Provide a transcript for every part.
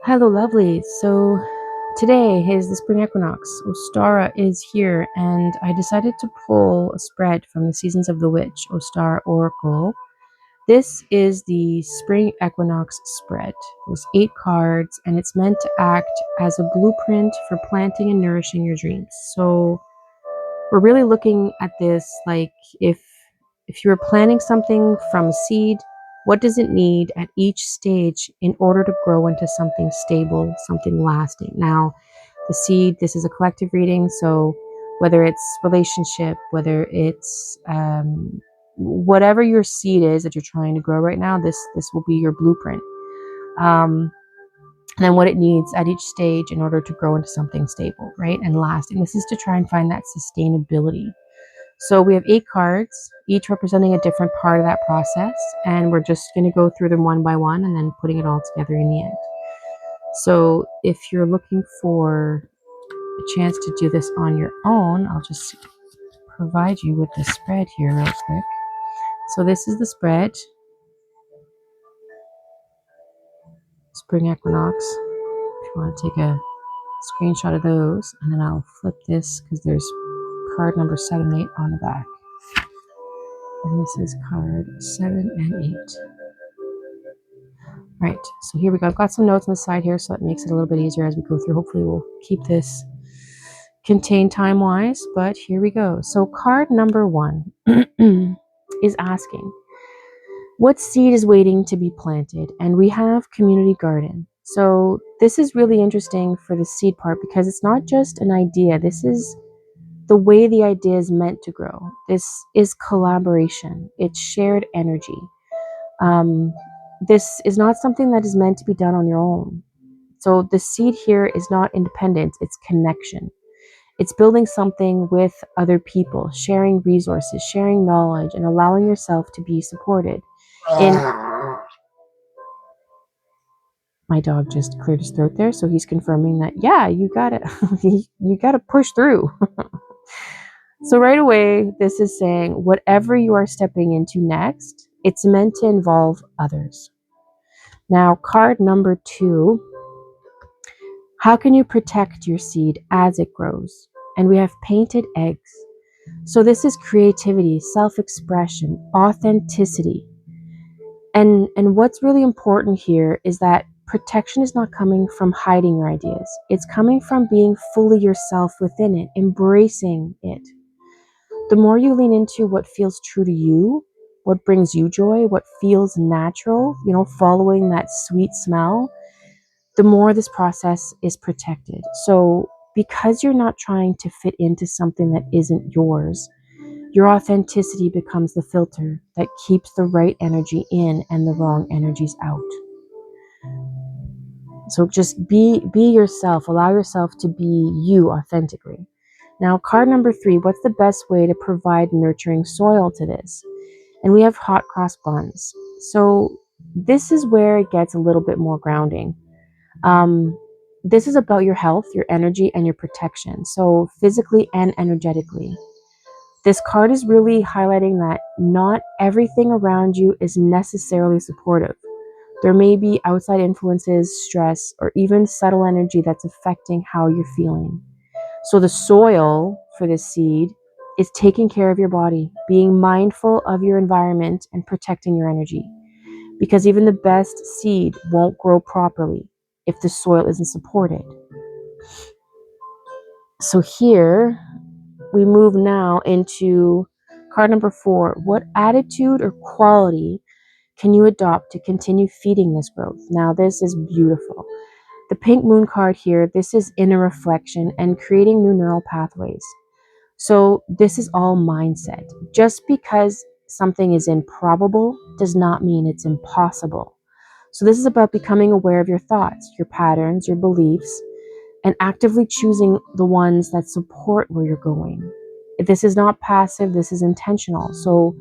Hello, lovely. So today is the Spring Equinox. Ostara is here, and I decided to pull a spread from the Seasons of the Witch Ostara Oracle. This is the Spring Equinox spread. There's 8 cards, and it's meant to act as a blueprint for planting and nourishing your dreams. So we're really looking at this like if you were planting something from seed, what does it need at each stage in order to grow into something stable, something lasting? Now, the seed, this is a collective reading, so whether it's relationship, whether it's whatever your seed is that you're trying to grow right now, this will be your blueprint. And then what it needs at each stage in order to grow into something stable, right, and lasting. This is to try and find that sustainability. So we have 8 cards, each representing a different part of that process, and we're just going to go through them one by one and then putting it all together in the end. So if you're looking for a chance to do this on your own, I'll just provide you with the spread here real quick. So this is the spread, Spring Equinox. If you want to take a screenshot of those, and then I'll flip this because there's card number 7 and 8 on the back. And this is card 7 and 8. Right, so here we go. I've got some notes on the side here, so it makes it a little bit easier as we go through. Hopefully we'll keep this contained time-wise, but here we go. So card number 1 is asking, what seed is waiting to be planted? And we have community garden. So this is really interesting for the seed part because it's not just an idea. This is the way the idea is meant to grow. This is collaboration. It's shared energy. This is not something that is meant to be done on your own. So the seed here is not independence, it's connection. It's building something with other people, sharing resources, sharing knowledge, and allowing yourself to be supported. My dog just cleared his throat there, so he's confirming that, yeah, you gotta, you gotta push through. So right away, this is saying whatever you are stepping into next, it's meant to involve others. Now, card number 2, how can you protect your seed as it grows? And we have painted eggs. So this is creativity, self-expression, authenticity. And what's really important here is that protection is not coming from hiding your ideas. It's coming from being fully yourself within it, embracing it. The more you lean into what feels true to you, what brings you joy, what feels natural, following that sweet smell, the more this process is protected. So because you're not trying to fit into something that isn't yours, your authenticity becomes the filter that keeps the right energy in and the wrong energies out. So just be yourself. Allow yourself to be you authentically. Now, card number 3, what's the best way to provide nurturing soil to this? And we have hot cross buns. So this is where it gets a little bit more grounding. This is about your health, your energy, and your protection. So physically and energetically. This card is really highlighting that not everything around you is necessarily supportive. There may be outside influences, stress, or even subtle energy that's affecting how you're feeling. So the soil for this seed is taking care of your body, being mindful of your environment and protecting your energy. Because even the best seed won't grow properly if the soil isn't supported. So here we move now into card number 4. What attitude or quality can you adopt to continue feeding this growth? Now this is beautiful. The pink moon card here, this is inner reflection and creating new neural pathways. So this is all mindset. Just because something is improbable does not mean it's impossible. So this is about becoming aware of your thoughts, your patterns, your beliefs, and actively choosing the ones that support where you're going. This is not passive, this is intentional. So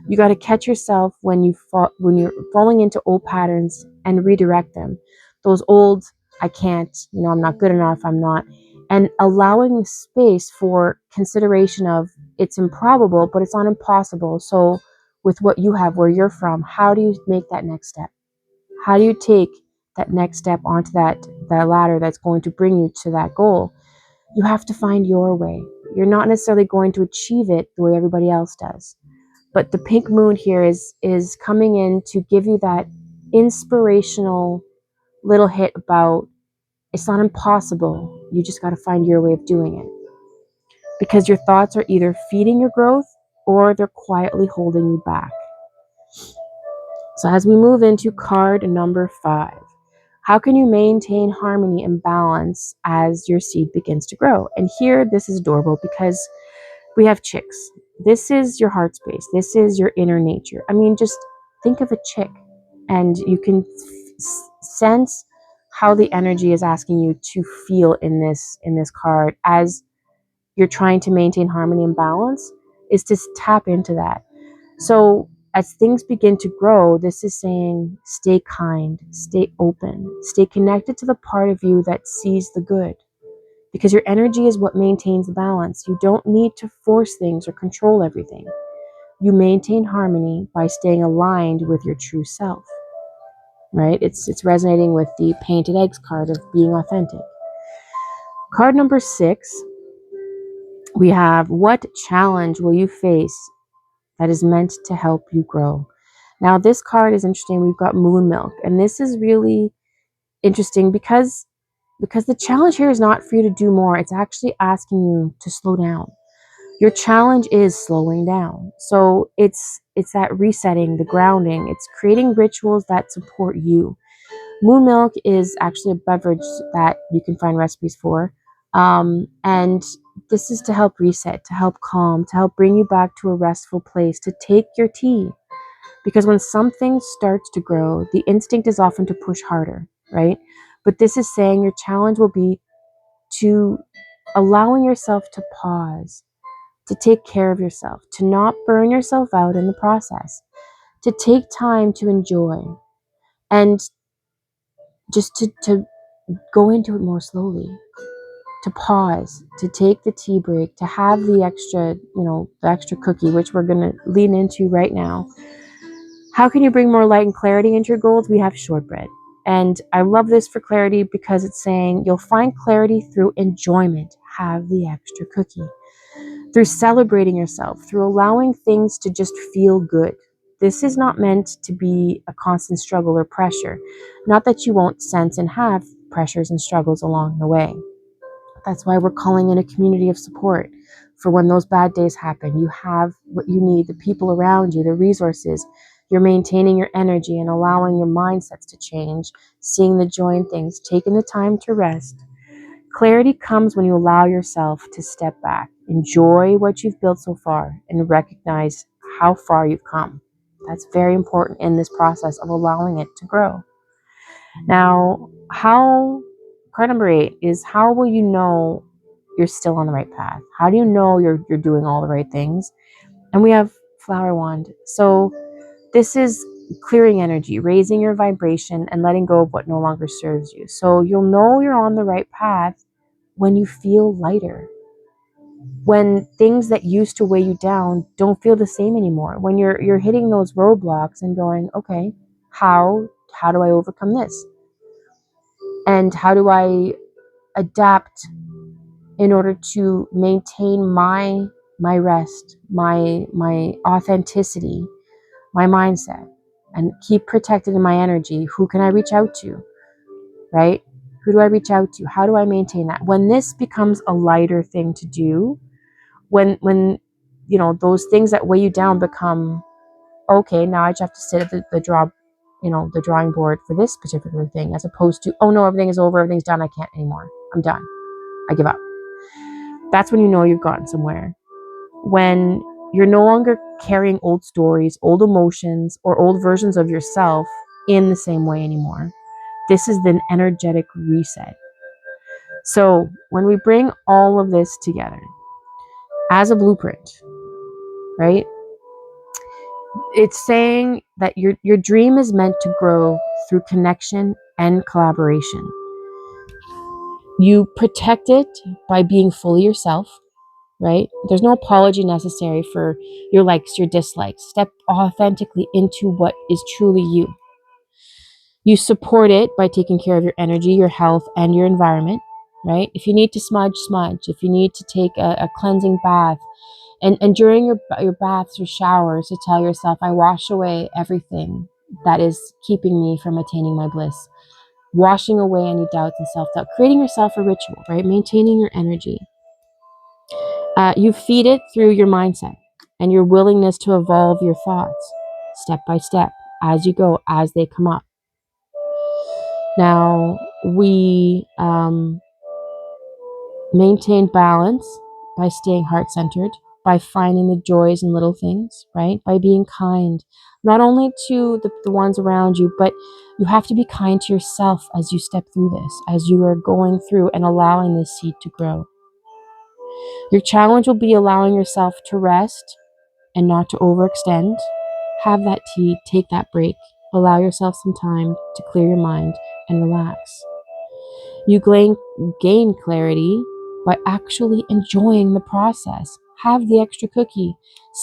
you got to catch yourself when you're falling into old patterns and redirect them. Those old, I can't, I'm not good enough, I'm not. And allowing space for consideration of it's improbable, but it's not impossible. So with what you have, where you're from, how do you make that next step? How do you take that next step onto that ladder that's going to bring you to that goal. You have to find your way. You're not necessarily going to achieve it the way everybody else does. But the pink moon here is coming in to give you that inspirational little hit about it's not impossible. You just got to find your way of doing it. Because your thoughts are either feeding your growth or they're quietly holding you back. So as we move into card number 5, how can you maintain harmony and balance as your seed begins to grow? And here, this is adorable because we have chicks. This is your heart space. This is your inner nature. I mean, just think of a chick and you can sense how the energy is asking you to feel in this card as you're trying to maintain harmony and balance, is to tap into that. So as things begin to grow, this is saying stay kind, stay open, stay connected to the part of you that sees the good. Because your energy is what maintains the balance. You don't need to force things or control everything. You maintain harmony by staying aligned with your true self. Right? It's resonating with the painted eggs card of being authentic. Card number 6, we have, what challenge will you face that is meant to help you grow? Now, this card is interesting. We've got moon milk, and this is really interesting because the challenge here is not for you to do more. It's actually asking you to slow down. Your challenge is slowing down. So it's that resetting, the grounding. It's creating rituals that support you. Moon milk is actually a beverage that you can find recipes for. And this is to help reset, to help calm, to help bring you back to a restful place, to take your tea. Because when something starts to grow, the instinct is often to push harder, right? But this is saying your challenge will be to allowing yourself to pause, to take care of yourself, to not burn yourself out in the process, to take time to enjoy, and just to go into it more slowly, to pause, to take the tea break, to have the extra, the extra cookie, which we're going to lean into right now. How can you bring more light and clarity into your goals? We have shortbread. And I love this for clarity because it's saying you'll find clarity through enjoyment. Have the extra cookie. Through celebrating yourself, through allowing things to just feel good. This is not meant to be a constant struggle or pressure. Not that you won't sense and have pressures and struggles along the way. That's why we're calling in a community of support. For when those bad days happen, you have what you need, the people around you, the resources. You're maintaining your energy and allowing your mindsets to change, seeing the joy in things, taking the time to rest. Clarity comes when you allow yourself to step back, enjoy what you've built so far, and recognize how far you've come. That's very important in this process of allowing it to grow. Now, card number 8 is, how will you know you're still on the right path? How do you know you're doing all the right things? And we have flower wand. So this is clearing energy, raising your vibration, and letting go of what no longer serves you. So you'll know you're on the right path when you feel lighter. When things that used to weigh you down don't feel the same anymore. When you're hitting those roadblocks and going, okay, how do I overcome this? And how do I adapt in order to maintain my rest, my authenticity, my mindset, and keep protected in my energy? Who can I reach out to? Right? Who do I reach out to? How do I maintain that? When this becomes a lighter thing to do, when those things that weigh you down become, okay, now I just have to sit at the drawing board for this particular thing, as opposed to, oh no, everything is over, everything's done, I can't anymore, I'm done, I give up. That's when you know you've gotten somewhere. When you're no longer carrying old stories, old emotions, or old versions of yourself in the same way anymore. This is the energetic reset. So when we bring all of this together as a blueprint, right? It's saying that your dream is meant to grow through connection and collaboration. You protect it by being fully yourself, right? There's no apology necessary for your likes, your dislikes. Step authentically into what is truly you. You support it by taking care of your energy, your health, and your environment, right? If you need to smudge, smudge. If you need to take a cleansing bath, and during your baths or showers, to tell yourself, I wash away everything that is keeping me from attaining my bliss. Washing away any doubts and self-doubt. Creating yourself a ritual, right? Maintaining your energy. You feed it through your mindset and your willingness to evolve your thoughts step by step as you go, as they come up. Now, we maintain balance by staying heart-centered, by finding the joys in little things, right? By being kind, not only to the ones around you, but you have to be kind to yourself as you step through this, as you are going through and allowing this seed to grow. Your challenge will be allowing yourself to rest and not to overextend. Have that tea, take that break, allow yourself some time to clear your mind and relax. You gain clarity by actually enjoying the process. Have the extra cookie.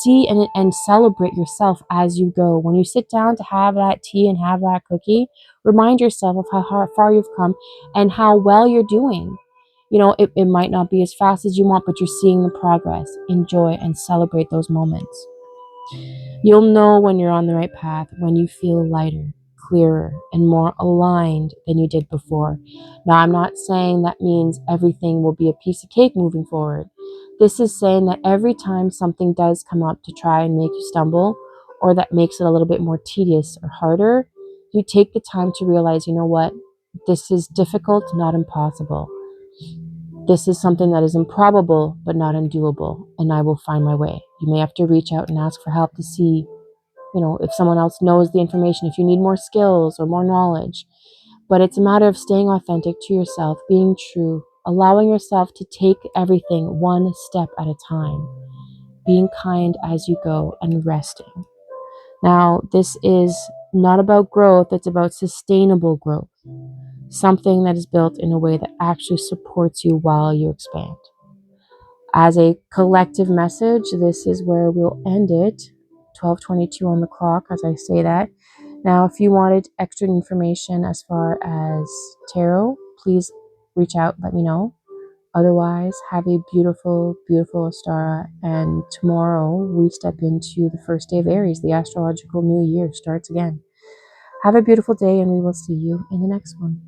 See and celebrate yourself as you go. When you sit down to have that tea and have that cookie, remind yourself of how far you've come and how well you're doing. You know, it might not be as fast as you want, but you're seeing the progress. Enjoy and celebrate those moments. You'll know when you're on the right path, when you feel lighter, clearer, and more aligned than you did before. Now, I'm not saying that means everything will be a piece of cake moving forward. This is saying that every time something does come up to try and make you stumble, or that makes it a little bit more tedious or harder, you take the time to realize, you know what, this is difficult, not impossible. This is something that is improbable, but not undoable, and I will find my way. You may have to reach out and ask for help to see, you know, if someone else knows the information, if you need more skills or more knowledge. But it's a matter of staying authentic to yourself, being true, allowing yourself to take everything one step at a time, being kind as you go, and resting. Now, this is not about growth, it's about sustainable growth. Something that is built in a way that actually supports you while you expand. As a collective message, this is where we'll end it. 12:22 on the clock as I say that. Now, if you wanted extra information as far as tarot, please reach out, let me know. Otherwise, have a beautiful, beautiful Astara. And tomorrow we step into the first day of Aries. The astrological new year starts again. Have a beautiful day, and we will see you in the next one.